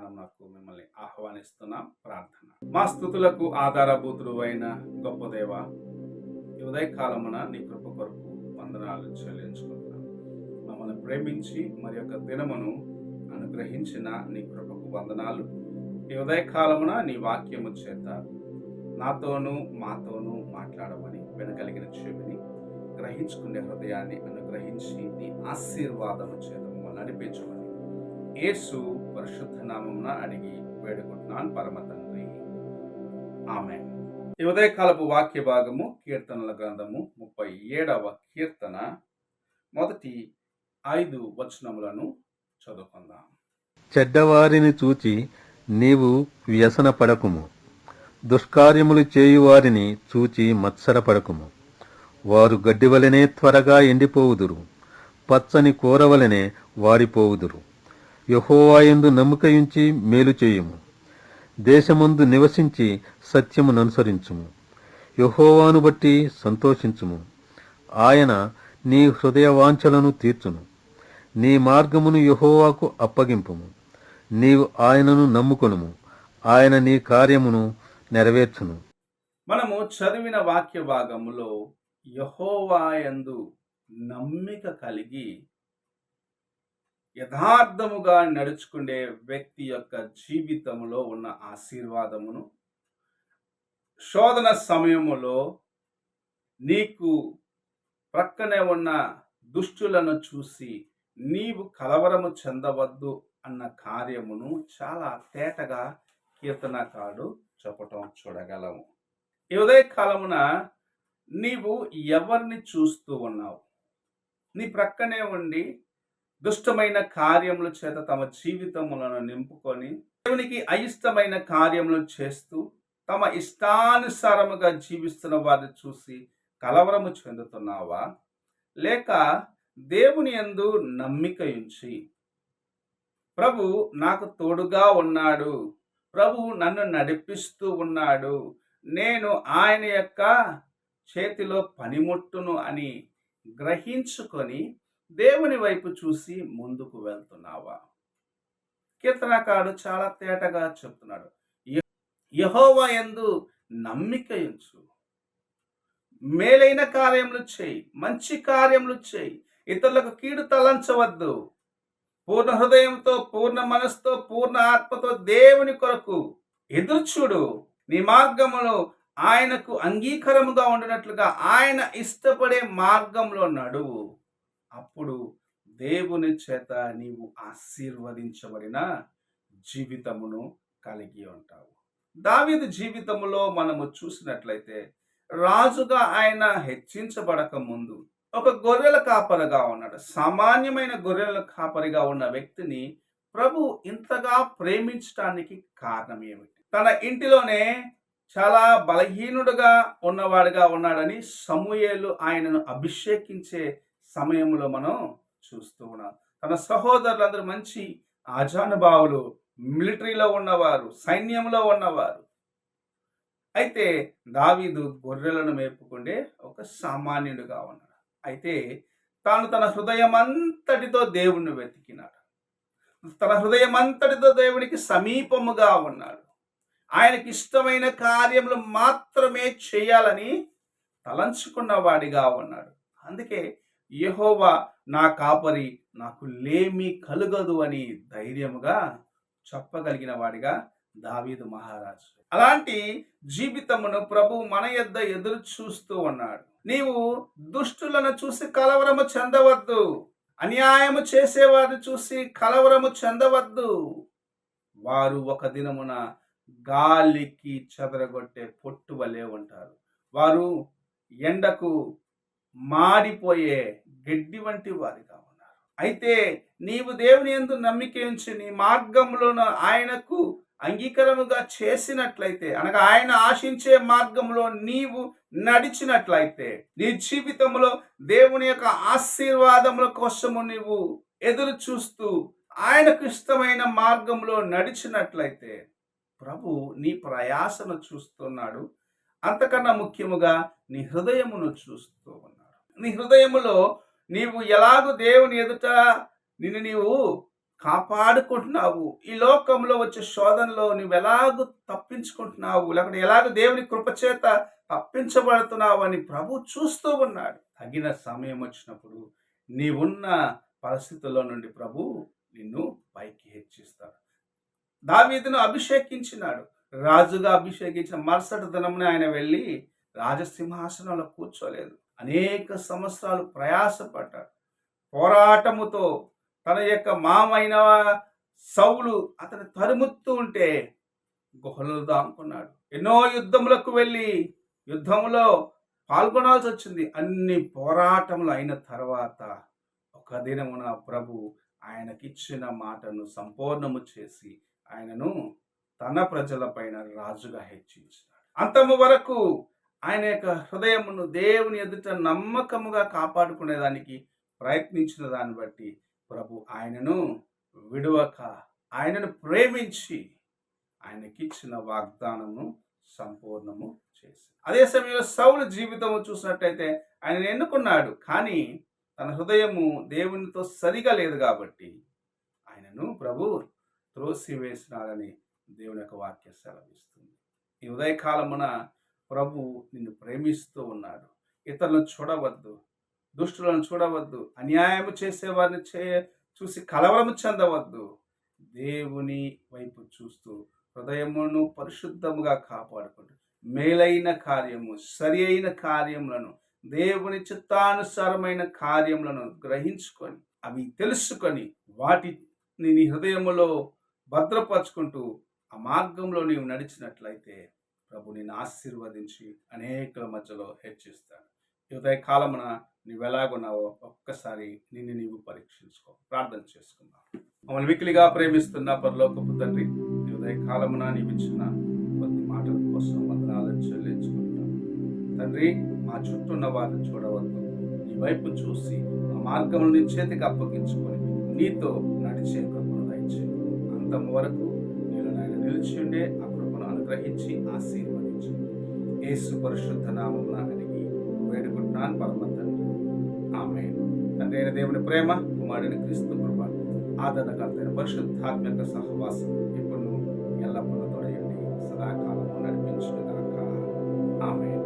ధ్యానం నాకు మిమ్మల్ని ఆహ్వానిస్తున్నాం. ప్రార్థన. మా స్తుతులకు ఆధారభూతుడు అయిన గొప్ప దేవ, ఈ ఉదయకాలమున నీ కృప కొరకు వందనాలు చెల్లించుకుంటున్నాం. మమ్మల్ని ప్రేమించి మరి యొక్క దినమును అనుగ్రహించిన నీ కృపకు వందనాలు. ఈ ఉదయకాలమున నీ వాక్యము చేత నాతోనూ మాతోనూ మాట్లాడమని వినగలిగిన చెవిని, గ్రహించుకునే హృదయాన్ని అనుగ్రహించి నీ ఆశీర్వాదము చేత మమ్మల్ని నడిపించమని యేసు పరిశుద్ధ నామమున అడిగి వేడుకుంటున్నాను పరమ తండ్రి, ఆమేన్. ఈ ఉదయకాలపు వాక్య భాగము కీర్తనల గ్రంథము 37వ కీర్తన మొదటి 5 వచనములను చదువుకుందాం. చెడ్డవారిని చూచి నీవు వ్యసన పడకుము, దుష్కార్యములు చేయువారిని చూచి మత్సరపడకుము. వారు గడ్డివలనే త్వరగా ఎండిపోవుదురు, పచ్చని కూరవలనే వాడిపోవుదురు. యెహోవాయందు నమ్మికయుంచి మేలు చేయుము, దేశమందు నివసించి సత్యముననుసరించుము. యెహోవాను బట్టి సంతోషించుము, ఆయన నీ హృదయ వాంఛలను తీర్చును. నీ మార్గమును యెహోవాకు అప్పగింపుము, నీవు ఆయనను నమ్ముకొనుము, ఆయన నీ కార్యమును నెరవేర్చును. మనము చదివిన వాక్య భాగములో యెహోవాయందు నమ్మిక కలిగి యథార్థముగా నడుచుకునే వ్యక్తి యొక్క జీవితంలో ఉన్న ఆశీర్వాదమును, శోధన సమయములో నీకు ప్రక్కనే ఉన్న దుష్టులను చూసి నీవు కలవరము చెందవద్దు అన్న కార్యమును చాలా తేటగా కీర్తనకారుడు చెప్పటం చూడగలము. ఈ ఉదయకాలమున నీవు ఎవరిని చూస్తూ ఉన్నావు? నీ ప్రక్కనే ఉండి దుష్టమైన కార్యముల చేత తమ జీవితములను నింపుకొని దేవునికి అయిష్టమైన కార్యములు చేస్తూ తమ ఇష్టానుసారముగా జీవిస్తున్న వారిని చూసి కలవరము చెందుతున్నావా? లేక దేవుని యందు నమ్మిక ఉంచి ప్రభు నాకు తోడుగా ఉన్నాడు, ప్రభు నన్ను నడిపిస్తూ ఉన్నాడు, నేను ఆయన యొక్క చేతిలో పనిముట్టును అని గ్రహించుకొని దేవుని వైపు చూసి ముందుకు వెళ్తున్నావా? కీర్తనకారుడు చాలా తేటగా చెప్తున్నాడు, యెహోవా యందు నమ్మిక ఉంచు, మేలైన కార్యములు చేయి, మంచి కార్యములు చేయి, ఇతరులకు కీడు తలంచవద్దు. పూర్ణ హృదయంతో, పూర్ణ మనసుతో, పూర్ణ ఆత్మతో దేవుని కొరకు ఎదురుచూడు. నీ మార్గములో ఆయనకు అంగీకారముగా ఉండినట్లుగా ఆయన ఇష్టపడే మార్గంలో నడువు. అప్పుడు దేవుని చేత నీవు ఆశీర్వదించబడిన జీవితమును కలిగి ఉంటావు. దావీదు జీవితములో మనము చూసినట్లయితే రాజుగా ఆయన హెచ్చించబడక ముందు ఒక గొర్రెల కాపరిగా ఉన్నాడు. సామాన్యమైన గొర్రెల కాపరిగా ఉన్న వ్యక్తిని ప్రభు ఇంతగా ప్రేమించడానికి కారణం ఏమిటి? తన ఇంటిలోనే చాలా బలహీనుడుగా ఉన్నవాడుగా ఉన్నాడని సమూయేలు ఆయనను అభిషేకించే సమయంలో మనం చూస్తూ ఉన్నాం. తన సహోదరులందరూ మంచి ఆజానుభావులు, మిలిటరీలో ఉన్నవారు, సైన్యంలో ఉన్నవారు. అయితే దావీదు గొర్రెలను మేపుకుండే ఒక సామాన్యుడుగా ఉన్నాడు. అయితే తాను తన హృదయమంతటితో దేవుణ్ణి వెతికినాడు. తన హృదయమంతటితో దేవునికి సమీపముగా ఉన్నాడు. ఆయనకి ఇష్టమైన కార్యములు మాత్రమే చేయాలని తలంచుకున్న వాడిగా ఉన్నాడు. అందుకే యెహోవా నా కాపరి, నాకు లేమి కలుగదు అని ధైర్యముగా చెప్పగలిగిన వాడిగా దావీదు మహారాజు. అలాంటి జీవితమును ప్రభు మన యొద్ద ఎదురు చూస్తూ ఉన్నాడు. నీవు దుష్టులను చూసి కలవరము చెందవద్దు, అన్యాయము చేసేవారిని చూసి కలవరము చెందవద్దు. వారు ఒక దినమున గాలికి చెదరగొట్టే పొట్టు వలె ఉంటారు. వారు ఎండకు మాడిపోయే గడ్డి వంటి వారిగా ఉన్నారు. అయితే నీవు దేవుని యందు నమ్మిక ఉంచి నీ మార్గంలో ఆయనకు అంగీకారముగా చేసినట్లయితే, అనగా ఆయన ఆశించే మార్గంలో నీవు నడిచినట్లయితే, నీ జీవితంలో దేవుని యొక్క ఆశీర్వాదముల కోసము నీవు ఎదురు చూస్తూ ఆయనకు ఇష్టమైన మార్గంలో నడిచినట్లయితే ప్రభు నీ ప్రయాసను చూస్తున్నాడు. అంతకన్నా ముఖ్యముగా నీ హృదయమును చూస్తూ ఉన్నాడు. నీ హృదయములో నీవు ఎలాగూ దేవుని ఎదుట నిన్ను నీవు కాపాడుకుంటున్నావు? ఈ లోకంలో వచ్చే శోధనలో నువ్వు ఎలాగూ తప్పించుకుంటున్నావు? లేకపోతే ఎలాగ దేవుని కృపచేత తప్పించబడుతున్నావు అని ప్రభు చూస్తూ ఉన్నాడు. తగిన సమయం వచ్చినప్పుడు నీవున్న పరిస్థితుల్లో నుండి ప్రభు నిన్ను పైకి హెచ్చిస్తాడు. దావీదును అభిషేకించినాడు. రాజుగా అభిషేకించిన మరుసటి దినమున ఆయన వెళ్ళి రాజసింహాసనంలో కూర్చోలేదు. అనేక సంవత్సరాలు ప్రయాసపడ్డాడు. పోరాటముతో తన యొక్క మామైన సౌలు అతను తరుముతూ ఉంటే గుహలో దాముకున్నాడు. ఎన్నో యుద్ధములకు వెళ్ళి యుద్ధములో పాల్గొనాల్సి వచ్చింది. అన్ని పోరాటములు అయిన తర్వాత ఒక దినమున ప్రభు ఆయనకిచ్చిన మాటను సంపూర్ణము చేసి ఆయనను తన ప్రజల పైన రాజుగా హెచ్చించినాడు. అంతము వరకు ఆయన యొక్క హృదయమును దేవుని ఎదుట నమ్మకముగా కాపాడుకునేదానికి ప్రయత్నించిన దాన్ని బట్టి ప్రభు ఆయనను విడువక ఆయనను ప్రేమించి ఆయనకిచ్చిన వాగ్దానము సంపూర్ణము చేసి, అదే సమయంలో సౌలు జీవితము చూసినట్టయితే ఆయన ఎన్నుకున్నాడు, కానీ తన హృదయము దేవునితో సరిగా లేదు కాబట్టి ఆయనను ప్రభు త్రోసివేసినాడని దేవుని యొక్క వాక్య సెలవిస్తుంది. ఈ ఉదయకాలమున ప్రభు నిన్ను ప్రేమిస్తూ ఉన్నాడు. ఇతరులను చూడవద్దు, దుష్టులను చూడవద్దు, అన్యాయము చేసేవారిని చూసి కలవరము చెందవద్దు. దేవుని వైపు చూస్తూ హృదయమును పరిశుద్ధముగా కాపాడుకుంటూ మేలైన కార్యము, సరి అయిన కార్యములను, దేవుని చిత్తానుసారమైన కార్యములను గ్రహించుకొని అవి తెలుసుకొని వాటిని నీ హృదయములో భద్రపరుచుకుంటూ ఆ మార్గంలో నీవు నడిచినట్లయితే ప్రభు నిన్ను ఆశీర్వదించి అనేకుల మధ్యలో హెచ్చిస్తాడు. ఈ ఉదయ కాలమున నీవెలాగున్నావో ఒక్కసారి నిన్ను నీవు పరీక్షించుకో. ప్రార్థన చేసుకుందాం. మమ్మల్ని మిక్కిలిగా ప్రేమిస్తున్న పరలోకపు తండ్రి, ఈ ఉదయ కాలమున నీవిచ్చిన కొద్ది మాటల కోసం వందనాలు చెల్లించుకుంటాం. తండ్రి, మా చుట్టూ ఉన్న వారిని చూడవద్దు, నీ వైపు చూసి ఆ మార్గమును నీ చేతికి అప్పగించుకొని నీతో నడిచే కృపను దయచేయి. అంతం వరకు నేను నాయన నిలిచి ఉండే ఆ కృపను అనుగ్రహించి ఆశీర్వదించు. యేసు పరిశుద్ధ నామమున అడిగి వేడుకుంటున్నాను పరమ తండ్రి, ఆమేన్. తండ్రి అయిన దేవుని ప్రేమ, కుమారుని క్రీస్తు కృప, ఆదరణకర్తైన పరిశుద్ధాత్మక సహవాసం ఇప్పుడు ఎల్లప్పుడూ తోడయండి, సదాకాలము నడిపించుగాక. ఆమేన్.